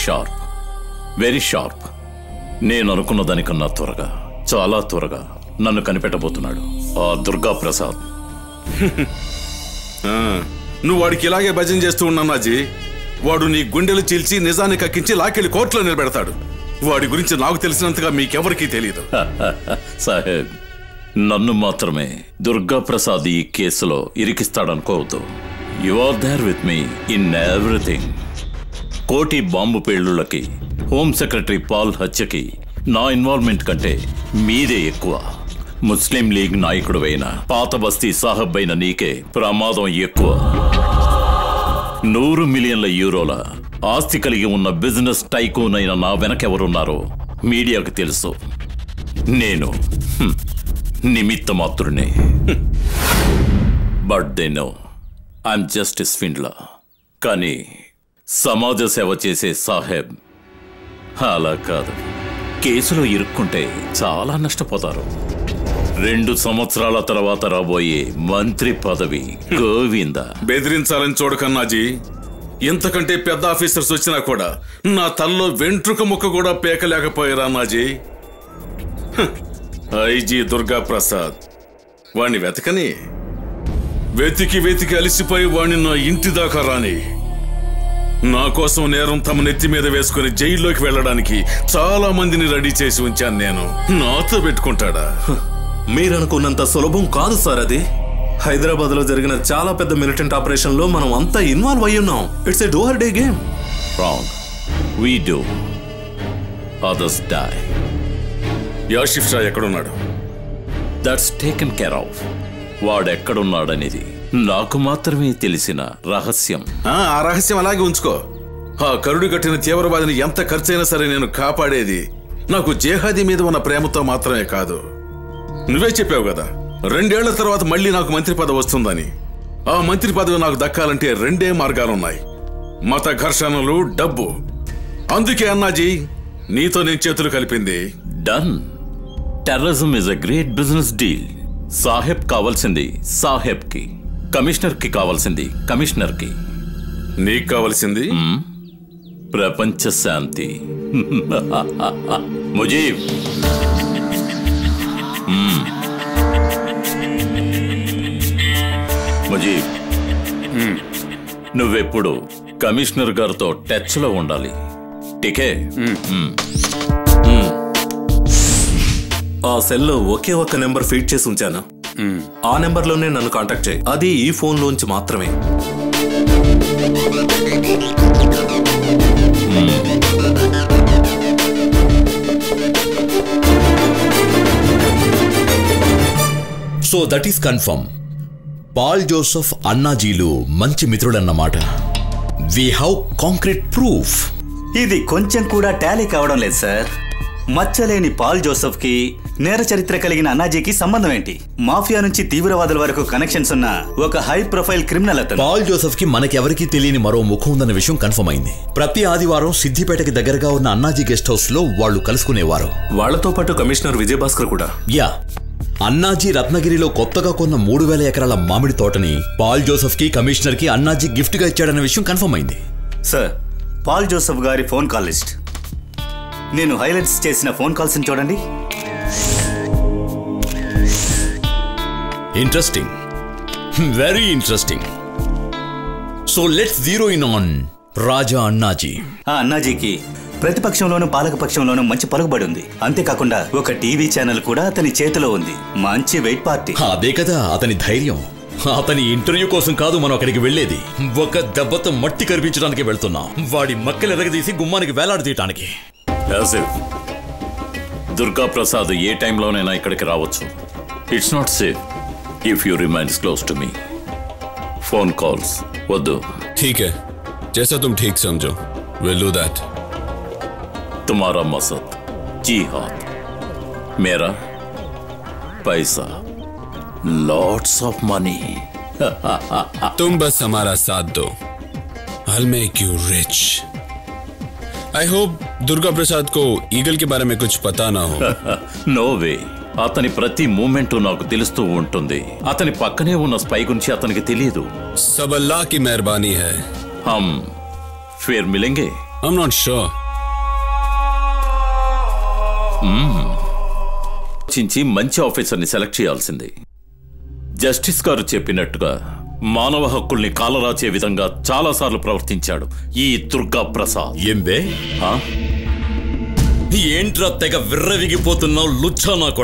Sharp, very sharp. నేను అనుకున్న దానికన్నా త్వరగా, చాలా త్వరగా నన్ను కనిపెట్టబోతున్నాడు ఆ దుర్గా ప్రసాద్. నువ్వు వాడికి ఇలాగే భజన చేస్తూ ఉన్నానాజీ. వాడు నీ గుండెలు చీల్చి నిజాన్ని కక్కించి లాకెళ్ళి కోర్టులో నిలబెడతాడు. వాడి గురించి నాకు తెలిసినంతగా మీకెవరికీ తెలియదు. సాహెబ్, నన్ను మాత్రమే దుర్గా ప్రసాద్ ఈ కేసులో ఇరికిస్తాడనుకోవద్దు. You are there with me in everything. Koti bomb పేలుళ్లకి, హోమ్ సెక్రటరీ పాల్ హత్యకి నా ఇన్వాల్వ్మెంట్ కంటే మీదే ఎక్కువ. ముస్లిం లీగ్ నాయకుడు అయిన పాత బస్తీ సాహబ్ అయిన నీకే ప్రమాదం ఎక్కువ. 100 మిలియన్ల యూరోల ఆస్తి కలిగి ఉన్న బిజినెస్ టైకూన్ అయిన నా వెనకెవరున్నారో మీడియాకు తెలుసు. నేను నిమిత్త మాత్రునే. But they know I'm just swindler. కానీ సమాజ సేవ చేసే సాహెబ్ అలా కాదు. కేసులో ఇరుక్కుంటే చాలా నష్టపోతారు. 2 సంవత్సరాల తర్వాత రాబోయే మంత్రి పదవి గోవింద. బెదిరించాలని చూడకన్నాజీ. ఇంతకంటే పెద్ద ఆఫీసర్స్ వచ్చినా కూడా నా తల్లో వెంట్రుక ముక్క కూడా పేకలేకపోయారా నాజీ. ఐజీ దుర్గా ప్రసాద్ వాణ్ణి వెతకని, వెతికి వెతికి అలిసిపోయి వాణ్ణి నా ఇంటి దాకా రాని. నా కోసం నేరం తమ నెత్తి మీద వేసుకుని జైల్లోకి వెళ్ళడానికి చాలా మందిని రెడీ చేసి ఉంచాను నేను. నాతో పెట్టుకుంటాడా? మీరనుకున్నంత సులభం కాదు సార్ అది. హైదరాబాద్ లో జరిగిన చాలా పెద్ద మిలిటెంట్ ఆపరేషన్ లో మనం అంతా ఇన్వాల్వ్ అయి ఉన్నాం. It's a do or die game. Wrong. We do, others die. Yashif Shah ఎక్కడున్నాడు? That's taken care of. వాడెక్కడున్నాడనేది నాకు మాత్రమే తెలిసిన రహస్యం. ఆ రహస్యం అలాగే ఉంచుకో. ఆ కరుడు కట్టిన తీవ్రవాదిని ఎంత ఖర్చైనా సరే నేను కాపాడేది నాకు జేహాదీ మీద ఉన్న ప్రేమతో మాత్రమే కాదు. నువ్వే చెప్పావు కదా 2 ఏళ్ల తర్వాత మళ్ళీ నాకు మంత్రి పదవి వస్తుందని. ఆ మంత్రి పదవి నాకు దక్కాలంటే 2 మార్గాలున్నాయి: మత ఘర్షణలు, డబ్బు. అందుకే అన్నాజీ నీతో నేను చేతులు కలిపింది. Done. Terrorism is a great business deal. Saheb కావాల్సింది సాహెబ్ కి, కమిషనర్ కి కావాల్సింది కమిషనర్ కి. నీకు కావాల్సింది ప్రపంచ శాంతి. ముజీబ్, ముజీబ్, నువ్వెప్పుడు కమిషనర్ గారితో టచ్ లో ఉండాలి. టికే. ఆ సెల్లో ఒకే ఒక్క నెంబర్ ఫీడ్ చేసి ఉంచాను. ఆ నెంబర్లోనే నన్ను కాంటాక్ట్ చేయి. అది ఈ ఫోన్ లోంచి మాత్రమే. So that is confirm. Paul Joseph అన్నాజీలు మంచి మిత్రులన్నమాట. We have concrete proof. ఇది కొంచెం కూడా టాలీ కావడం లేదు సార్. మచ్చలేని పాల్ జోసెఫ్ కి, నేర చరిత్ర కలిగిన అన్నాజీకి సంబంధం ఏంటి? మాఫియా నుంచి తీవ్రవాదుల వరకు కనెక్షన్స్ ఉన్న ఒక హై ప్రొఫైల్ క్రిమినల్ అతను. పాల్ జోసెఫ్ కి మనకెవరికీ తెలియని మరో ముఖం ఉందన్న విషయం కన్ఫర్మ్ అయింది. ప్రతి ఆదివారం సిద్దిపేటకి దగ్గరగా ఉన్న అన్నాజీ గెస్ట్ హౌస్ లో వాళ్ళు కలుసుకునేవారు. వాళ్లతో పాటు కమిషనర్ విజయభాస్కర్ కూడా. యా, అన్నాజీ రత్నగిరిలో కొత్తగా కొన్న 3000 ఎకరాల మామిడి తోటని పాల్ జోసెఫ్ కి, కమిషనర్ కి అన్నాజీ గిఫ్ట్ గా ఇచ్చాడన్న విషయం కన్ఫర్మ్ అయింది. సార్, పాల్ జోసెఫ్ గారి ఫోన్ కాల్ లిస్ట్. నేను హైలైట్స్ చేసిన ఫోన్ కాల్స్ చూడండి. Interesting, very interesting. So let's zero in on Raja Annaji. ఆ అన్నాజీకి ప్రతిపక్షంలోనూ పాలకపక్షంలోనూ మంచి పలుకుబడి ఉంది. అంతేకాకుండా ఒక టీవీ ఛానల్ కూడా అతని చేతిలో ఉంది. మంచి వెయిట్ పార్టీ. అదే కదా అతని ధైర్యం. అతని ఇంటర్వ్యూ కోసం కాదు మనం అక్కడికి వెళ్లేది. ఒక దెబ్బతో మట్టి కరిపించడానికి వెళ్తున్నాం. వాడి మక్కలు ఎరగదీసి గుమ్మానికి వేలాడదీయటానికి. దుర్గా ప్రసాద్ ఏ టైంలోనైనా ఇక్కడికి రావచ్చు. It's not safe if you remains close to me. Phone calls వద్దు. ठीक है, जैसा तुम ठीक समझो, we'll do that. तुम्हारा मकसद जिहाद, मेरा पैसा, लॉट्स ऑफ मनी. तुम बस हमारा साथ दो, I'll make you rich. I hope Durga Prasad को ईगल के बारे में कुछ पता ना हो. No way. అతని ప్రతి మూమెంట్ నాకు తెలుస్తూ ఉంటుంది. అతని పక్కనే ఉన్న స్పై గురించి అతనికి తెలియదు. सब अल्लाह की मेहरबानी है. हम फिर मिलेंगे. I'm not sure. చించి మంచి ఆఫీసర్ని సెలెక్ట్ చేయాల్సింది. జస్టిస్ గారు చెప్పినట్టుగా మానవ హక్కుల్ని కాలరాచే విధంగా చాలాసార్లు ప్రవర్తించాడు ఈ దుర్గా ప్రసాద్. ఏంబే ఏంట్రా తెగ విర్రవిగిపోతున్నావు లుచ్చా నా కొడక?